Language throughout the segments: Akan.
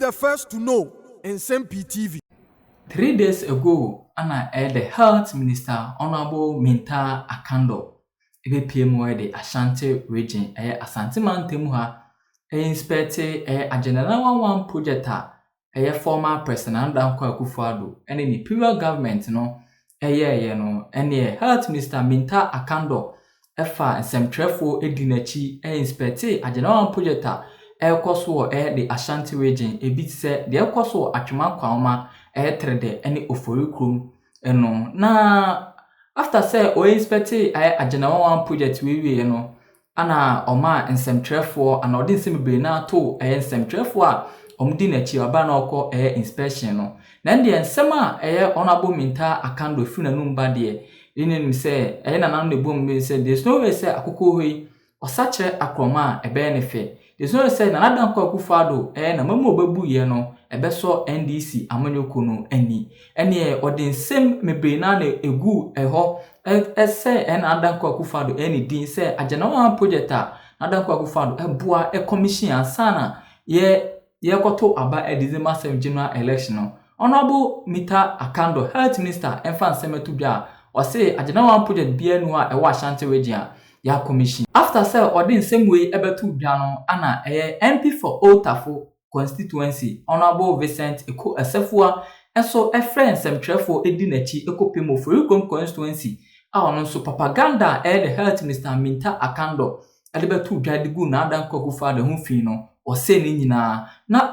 the first to know in Nsem-Pii TV. 3 days ago, Anna the Health Minister Honorable Minta Akando, EPM the Ashanti region, Asante Mantemuha, inspected a general one project, a former president Akufo-Addo, and in the imperial government, no, and the Health Minister Minta Akando, Efa Nsem-Pii Edinachi, inspected a general project, Koso the Ashanti region, a bit said the Koso Atuma Kwama. Trade any ofurikrum eno na after say o inspect a general one project we no ana oma Nsem-Pii ana odin Nsem-Pii na to Nsem-Pii a omdi na chi aba na okọ inspection no na ndie nsem a honorable Minta Akando fi na numba de nim say na nan ne bom me say there's no way say akoko hoi osache akroma ebe ne fe there's no way say na nadan Akufo-Addo na mamu obabu ye no ebeso NDC amanyoko no ani ene odin Nsem-Pii na egu eho ese na nadan Akufo-Addo eni din say agena one project a nadan Akufo-Addo eboa commission ansana ye koto aba December 7 general election no honorable Minta Akando health minister enfa Nsem-Pii bia o say agena one project bia no a ewa Ashanti region ya commission after say odin Nsem-Pii ebetu bia no ana MP for Otafo constituency honorable Vincent Eko Asefua enso friend Nsem-Pii edinachi ekopemo for constituency ono so propaganda the health minister Minta Akando ebetu dwadigu na adan Akufo-Addo ho fi no o se ni nyina na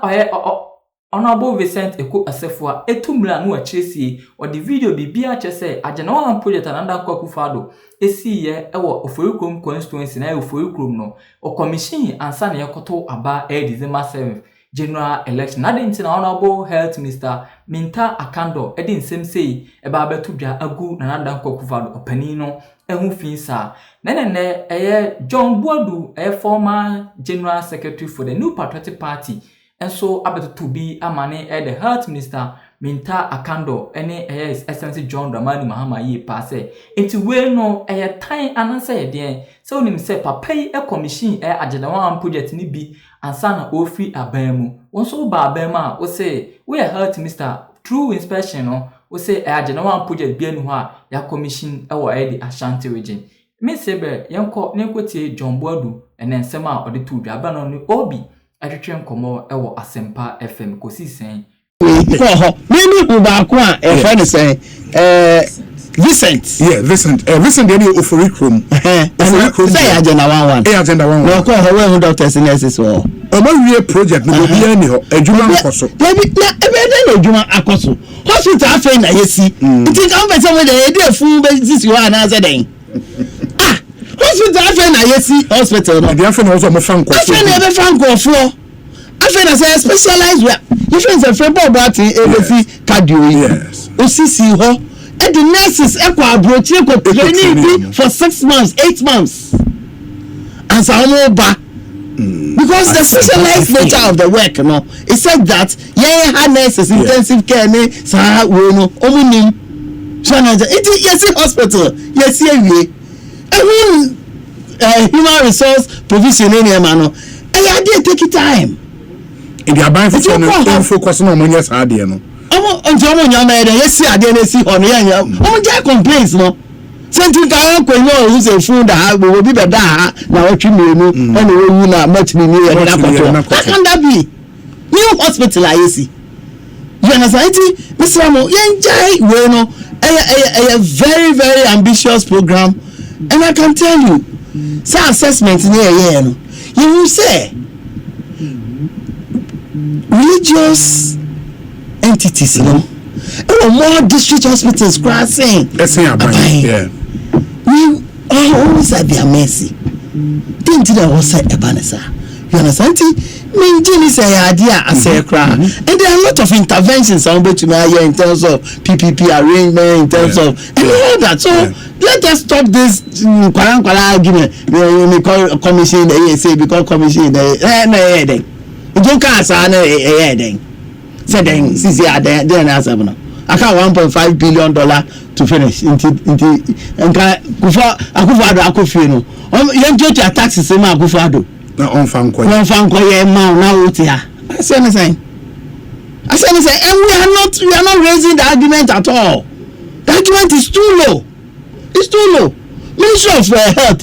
honorable Vincent Eko Asefua etumla no akyresie o the video bibia kyese agena one project na adan Akufo-Addo esiye ewo oforikom constituency na oforikom no o commission ansa na yekoto aba December 7 general election na den na honorable health minister Minta Akando edin Nsem sei eba betu bia agu na adan Akufo-Addo opani no ehu finsa nene John Boadu former general secretary for the New Patriotic Party and so abetu to be amane the health minister Minta Akando ene excellency John Dramani Mahama ye passe into we no time ananse de so onim se papai commission agenda one project ni bi ansana ofi abamu won so ba abama o say we health minister through inspection no o say agenda one project bi anu ha ya commission the Ashanti region me say be yenko nenkotie John Boadu ene nsem a ode tu dwa ba no ni obi atwetwe nkomo Asempa FM kosi sen Many Ubaku a friend saying Vincent. Yeah, Vincent. Vincent any ofurikrum. Ofurikrum. Say agenda one. Agenda one. No call her when doctors in SS or we project no be any ejuma akoso. Maybe na ebe ejuma akoso. Hospital afa na yesi. It is am person wey dey full basis you are answer den. Hospital afa na yesi hospital no. Dey afa na also mo fan ko. Afa na ebe fan ko fo. Afa na say specialized if it's a friend about ABC cardio yes OCC ho and the nurses abrochi ko training for 6 months 8 months and some ba because the specialized nature of the work no it said that nurses intensive care ne sa we no omunim chanaja it yes hospital yes we human resource provision any man no I dey take time in the abide for no focus on money as hard no omo nyama dey yesi ade na si hono ya omo dey complaints no sentin ka ko no who say food da we be beda ha na watwi menu na we na match me ya na koto can that be new hospital ayesi you understand it Mr. Mo yenjai we no a very very ambitious program and I can tell you say assessment near no you will say religious entities, more district hospitals crossing. Yeah. We are always at their mercy. Didn't that was a banasa? You understand? Mean is a idea as a crowd, and there are a lot of interventions on to me in terms of PPP arrangement, in terms of and all that. So let us stop this argument. We call commission the say because commission the don't cast an then said then since you are there answer no I can't $1.5 billion to finish into and Akufo-Addo akofie no you get your taxes say Akufo-Addo na on fan ko ye ma na wotia say anything I said, and we are not raising the argument at all. The argument is too low. It's too low. Ministry of Health,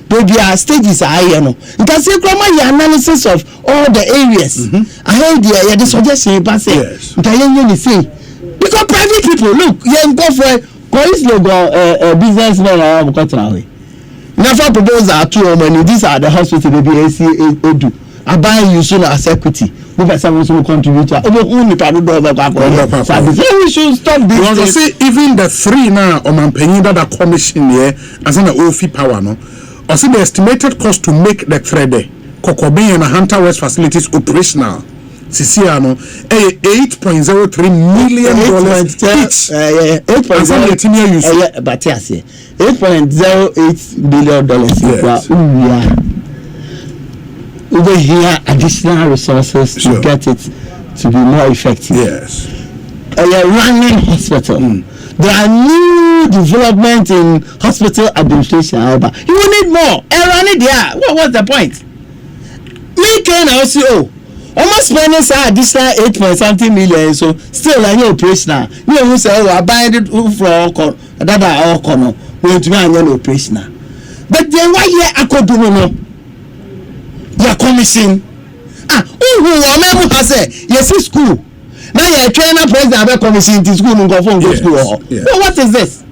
the stages are higher. You can see the analysis of all the areas. I heard the suggestion, because private people, look, you go for police logo, businessmen are cutting. Never propose that too many. These are the hospital baby Odu. I buy you soon as equity. We someone contribute to so we should stop this. You see, even the three now on penny that are commission here as an OFI power no. Or see the estimated cost to make the thread Kokobe and Hunter West facilities operational. Siciano, $8.03 million each. 8.08 but yes, $8.08 billion. Over here, additional resources to get it to be more effective. Yes. Running hospital. There are new development in hospital administration. However, you will need more. Run it there. What's the point? Me can also almost spending additional 8.something million. So still like operational. You know, say I buy it from that are all corner. We to be operational. But then why here Akando-John? Your commission. Who has said yes, school. Now you're training a president of a commission to school and go from school. Well, what is this?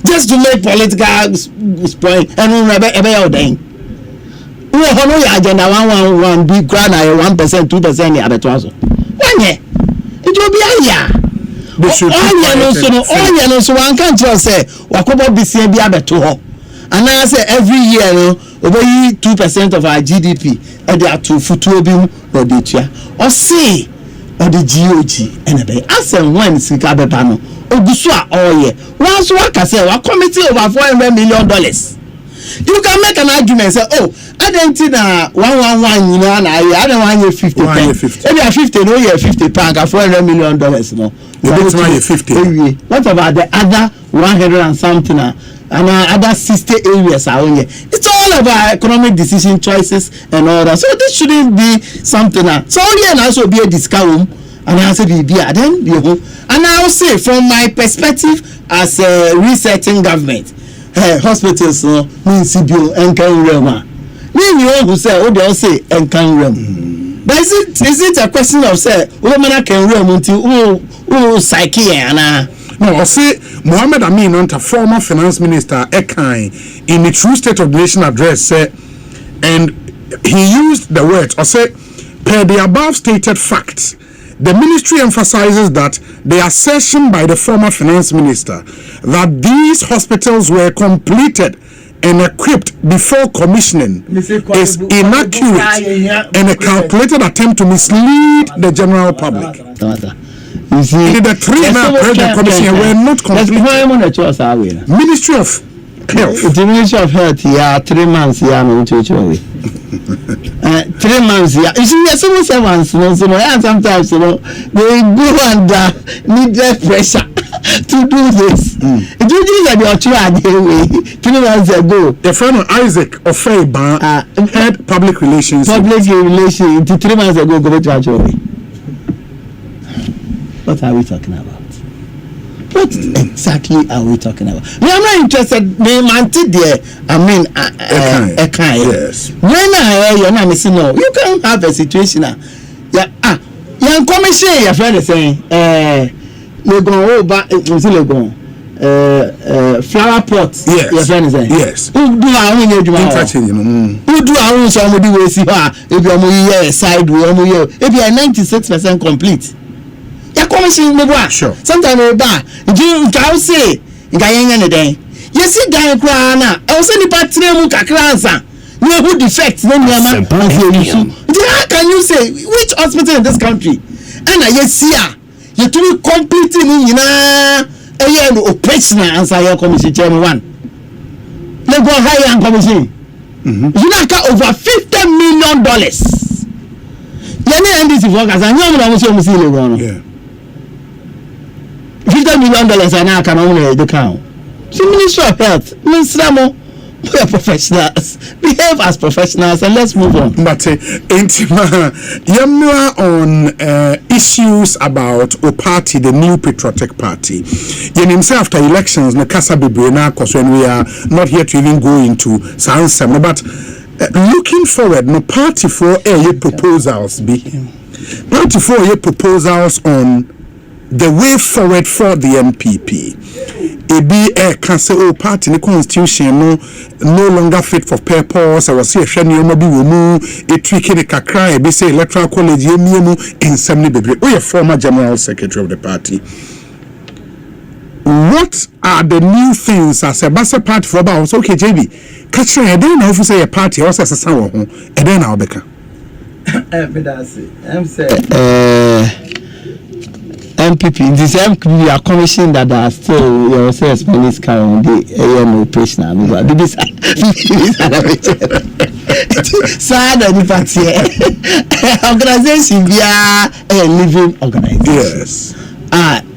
Just to make political point and every other thing. Who honor your agenda 111 big grand 1%, 2% here at 1 year. It will be a year. All you so one can't just say, Wakobo be seen be able to. And I say every year, over 2% of our GDP, and they are to Futuobium or Ditia, or say, or the GOG, and a as and when Sikabano, or Busua all year. Once I say, a committee over $400 million. You can make an argument, say, oh, I didn't think 111, you know, I don't want you 50. Maybe a 50, no, you're 50 pounds, $400 million, no. You 50. What about the other 100 and something? And other 60 areas are on here. It's all about economic decision choices and all that. So this shouldn't be something. So here also be a discount, and I say be then be home. And I will say from my perspective as a resetting government, hospitals means CBO and Kanrema. Maybe you who say they'll say and Kanrem. But is it a question of say woman can rem until psyche and no, I say Mohammed Amin, a former finance minister, in the True State of the Nation address, and he used the words, I say, per the above stated facts, the ministry emphasizes that the assertion by the former finance minister that these hospitals were completed and equipped before commissioning is inaccurate and a calculated attempt to mislead the general public. You see, the three president commission were not complete. Ministry of Health. The Ministry of Health, 3 months, 3 months, You see, civil servants, sometimes, they go under needed pressure to do this. It usually is your 3 months ago. The friend of Isaac Ofeiba had public relations. 3 months ago, go to Ajori. What are we talking about? What exactly are we talking about? I'm not interested. Yes. When I say no, you can't have a situation. Young commission, your friend is saying, flower pots. Yes. Your friend is saying, yes. Who do our own? Who do our own? Somebody will see her. If you're side, if you're 96% complete. Commission sure. Sometimes we buy. You can say, you can anything. You see, guy crana. I was any partner who can answer. You who defects. Then you how can you say which hospital in this country? And I see you to be completing in a operational answer your commission chairman one. Let's go higher and commission. You got over $50 million. You need NDC workers and you know yeah. $50 million and I can only the count. So Ministry of Health, Minister We are professionals. Behave as professionals and let's move on. But Yamra on issues about a party, the new patriotic party. Say after elections, the Casa Bibrina, because when we are not here to even go into Nsem-Pii, but looking forward, no party for a proposals be party for a proposals on the way forward for the NPP. It be a cancel party the constitution no longer fit for purpose. I was say a shani be remove a tricky the kakra be say electoral college yemu Nsem-Pii. We are former general secretary of the party. What are the new things as a basa party for about? Okay, JB, catch a day now for say a party or as a sound and then I'll become. I'm saying MPP, this MPP are commission that are still your sales police count the AM operational. This sad and party organization we are a living organization. Yes.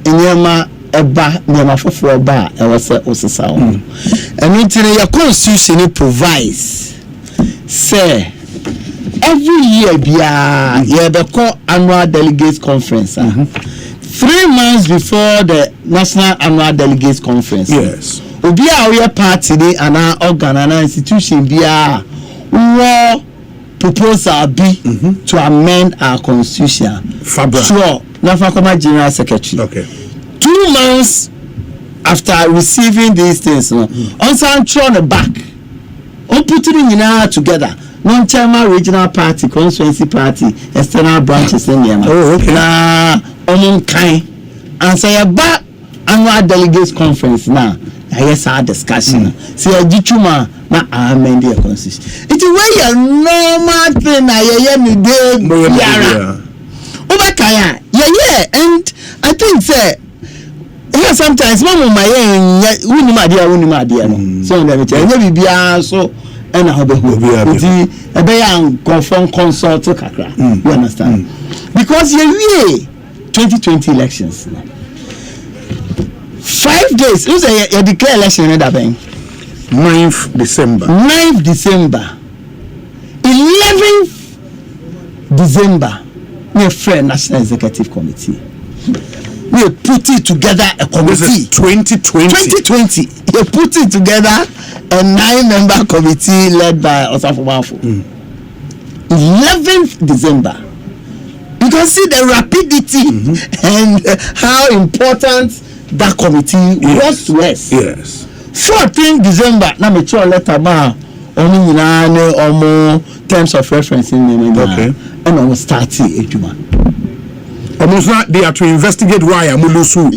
Nyama eba nyama for ba e was osisa on. And your constitution provides say every year you be call annual delegates conference. 3 months before the national annual delegates conference. Yes. Obi a party ni ana organ ana institution bia wo proposal be to amend our constitution. Sure. Nafa general secretary. Okay. 2 months after receiving these things, on the back, on putting it together. Non-chairman regional party, constituency party, external branches in Yemen. Oh, okay. Na kind and say about annual delegates conference now. Yes, our discussion. See a dituma na amend the constitution. It's way a normal thing. Me day yara. Obakaya, yeah, and I think say. Yeah, sometimes mama my wuni ma dia no. So let me tell you, be so. And I be confirm consult kakra. You understand? Because you 2020 elections. 5 days. You say you declare election in that bank. 9th December. 9th December. 11th December. We have National Executive Committee. We put it together a committee. This is 2020. 2020. We put it together a 9-member committee led by Osafo Manfo. 11th December. You can see the rapidity and how important that committee was to us. Yes. 14th December. Now me try letter ba omo nyina omo terms of reference in me. Okay. And I will start ejuma. Almost not they are to investigate why Amulusu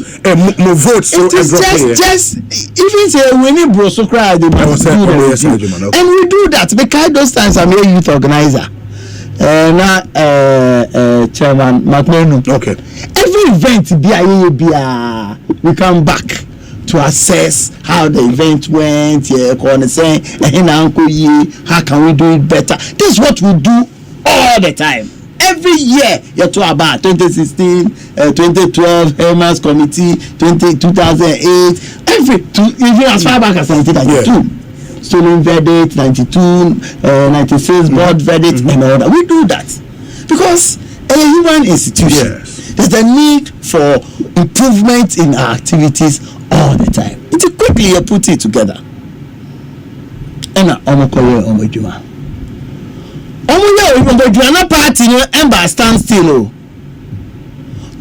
no votes so just even say we need broso cry they must do that. And we do that because those times I'm a youth organizer. Chairman McMahon. Okay. Every event we come back to assess how the event went. How can we do it better? This is what we do all the time. Every year you're talking about 2016, 2012, Herman's committee, 2008, even as far back as 1992. Stolen verdict, 92, 96, board verdict, and all that. We do that because a human institution, there's a need for improvement in our activities all the time. It's quickly you put it together. And party no ember stand still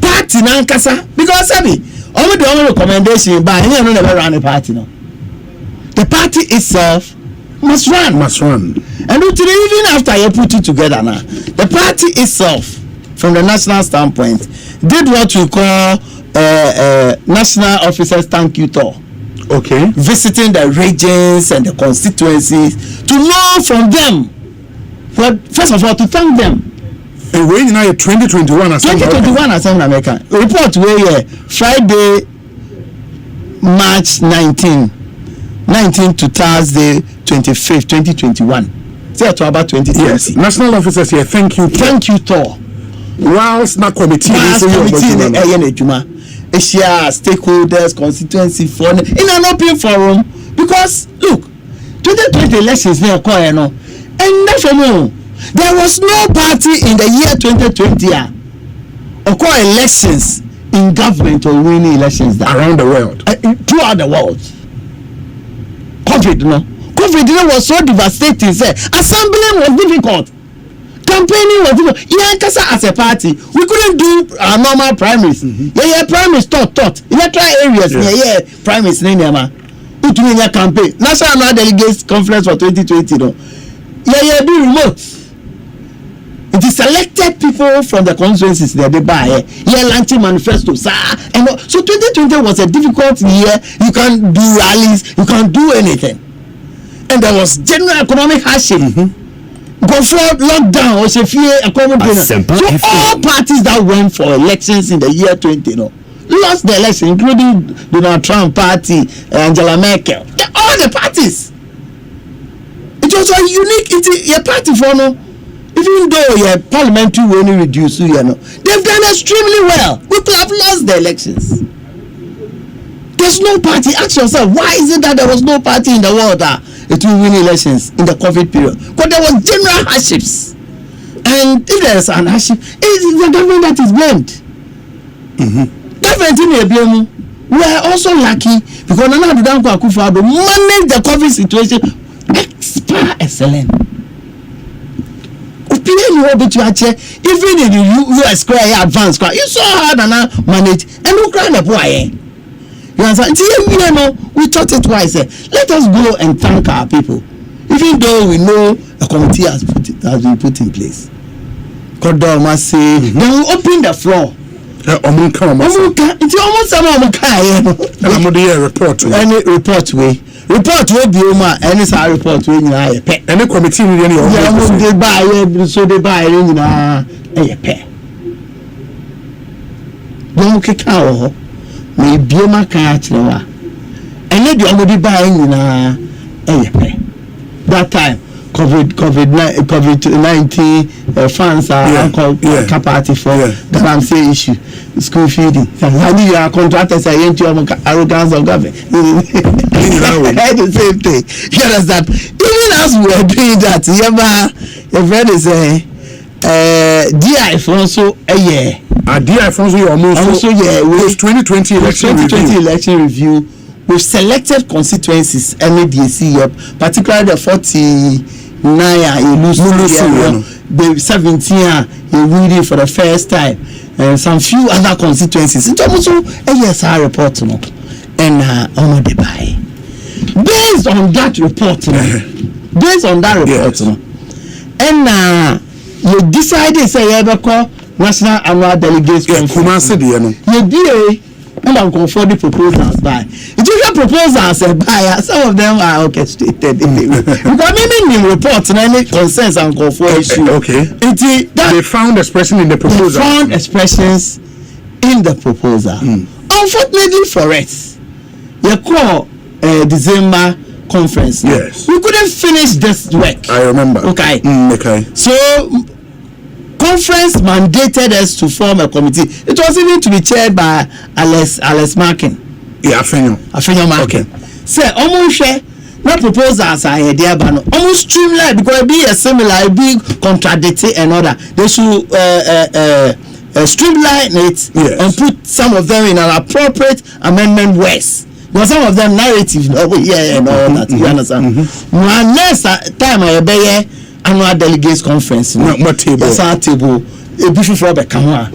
party na nkasa because sabi the recommendation by you no never run a party no. The party itself must run. And even after you put it together now, the party itself from the national standpoint did what we call national officers thank you tour. Okay. Visiting the regions and the constituencies to know from them. But first of all, to thank them. And when now 2021 Assembly American report where Friday, March 19 to Thursday 25th, 2021. Say to about 2020. Yes. National officers here. Thank you tour. Whilst na committee stakeholders, constituency forum in an open forum because look. 2020 elections near Koyano. And therefore, there was no party in the year 2020 or call elections in government or winning elections around the world. Throughout the world. COVID was so devastating. Assembling was difficult. Campaigning was difficult. Yeah, as a party, we couldn't do our normal primaries. Yeah, primaries taught. Electoral areas, yeah, primaries, Utuminya campaign. National Delegates Conference for 2020, yeah, do remote. It is selected people from the constituencies that they buy. Launching manifestos. And so 2020 was a difficult year. You can't do rallies. You can't do anything. And there was general economic hardship. Before lockdown, was a fear accommodation. So all parties that went for elections in the year 20, lost the election, including Donald Trump party, Angela Merkel. All the parties. It was a unique party for no. Even though your parliamentary will only reduce, they've done extremely well. We could have lost the elections. There's no party. Ask yourself, why is it that there was no party in the world that it will win elections in the COVID period? Because there was general hardships. And if there's an hardship, it is the government that is blamed. Government in the we are also lucky because Nana Addo Akufo-Addo managed the COVID situation extra excellent. Even in the US square advanced square, you saw how Nana manage and who cried up why. You understand? We thought it twice. Let us go and thank our people, even though we know a committee has been put in place. Then we open the floor. It's almost any report way. Report will be any side report when you are a pet. Any committee in any they buy so they buy in a pet. Don't kick out may be my catch and let you already buy in a pet. That time COVID-19 funds are capacity for that I'm saying issue school feeding. You are contractors are into arrogance of government. The same thing. You understand? Even as we are doing that, your friend is DI also a year. DI also almost with 2020 election review. We've selected constituencies MADC, particularly the 49 the 17 you read it for the first time, and some few other constituencies. It's also a ESR report, and on the buy. Based on that report, and you decided say you call National Annual Delegates Conference. You and for the proposals by it proposals by some of them are orchestrated because maybe reports and any concerns and call for issue. They found expression in the proposal. They found expressions in the proposal. Unfortunately for us, you call December conference. Yes, we couldn't finish this work. I remember. Okay. So conference mandated us to form a committee. It was even to be chaired by Alex Markin. Yeah, Afenyo Markin. Say, almost share not proposals are here, but almost streamlined because it be a similar, big contradictory and other. They should streamline it and put some of them in an appropriate amendment ways. But some of them narrative and all that. You understand? Next time I be Annual Delegates Conference. What table? Yes, our table. A before the camera.